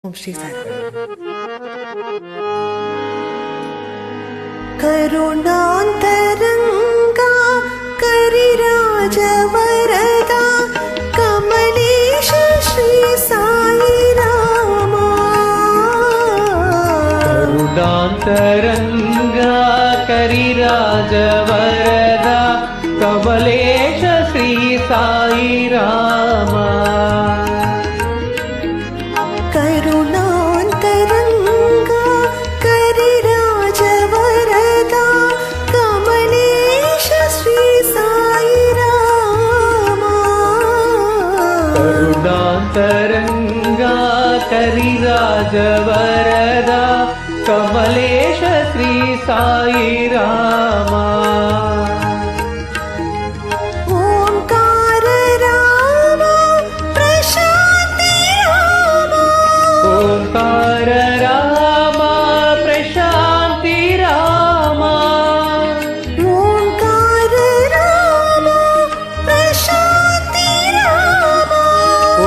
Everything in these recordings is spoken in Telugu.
ఓం శ్రీ సాయి కరుణాంతరంగా కరిరాజ వరదా కమలేశ శ్రీ సాయి రామా కరుణాంతరంగా కరిరాజ వరదా కమలేశ శ్రీ సాయి రామా కరుణాంతరంగా కరిరాజ వరదా కమలేశ శ్రీ సాయి రామా కరుణాంతరంగా కరిరాజ వరదా కమలేశ శ్రీ సాయి రామా ఓంకార రామ ప్రశాంతి రామ ఓంకార రామ ప్రశాంతి రామ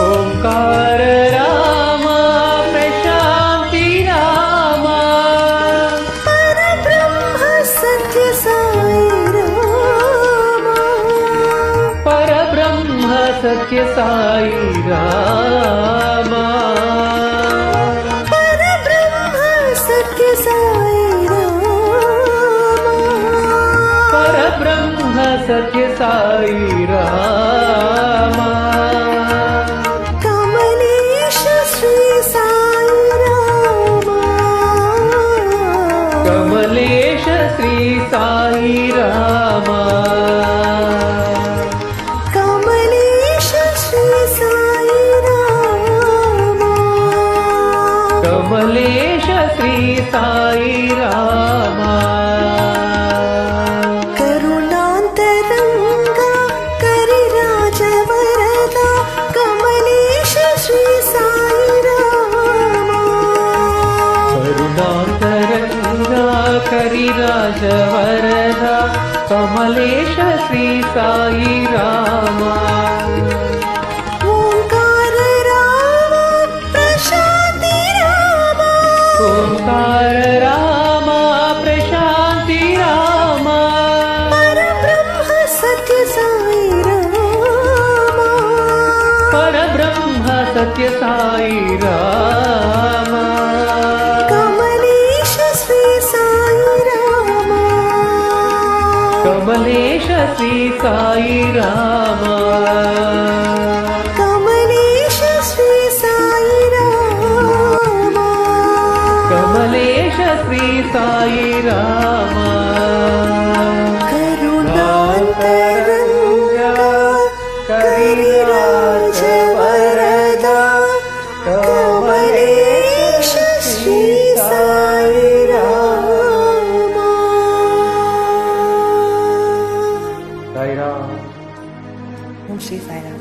ఓంకార రామ ప్రశాంతి రామ పరబ్రహ్మ సత్య సాయి రామ పరబ్రహ్మ సత్య సాయి రామ పరబ్రహ్మ సత్య సాయి రామ కమలేశ శ్రీ సాయి రామ కమలేశ శ్రీ సాయి రామ కమలేశ శ్రీ సాయి రామ కమలేశ శ్రీ సాయి రామ కరుణాంతరంగా కరిరాజ వరదా కమలేశ శ్రీ సాయి రామ కరుణాంతరంగా కరిరాజ వరదా కమలేశ శ్రీ సాయి రామ ఓంకార రామ ప్రశాంతి రామ ఓంకార రామ ప్రశాంతి రామ పరబ్రహ్మ సత్య సాయి రామ పరబ్రహ్మ సత్య సాయి రామ కమలేశ శ్రీ సాయి రామ కమలేశ శ్రీ సాయి రామ కమలేశ శ్రీ సాయి రామ కమలేశ శ్రీ సాయి రామ కరుణాంతరంగా కరిరాజ వరదా కమలేశ శ్రీ సాయి రామ సాయి రామ ఓం శ్రీ సాయి రామ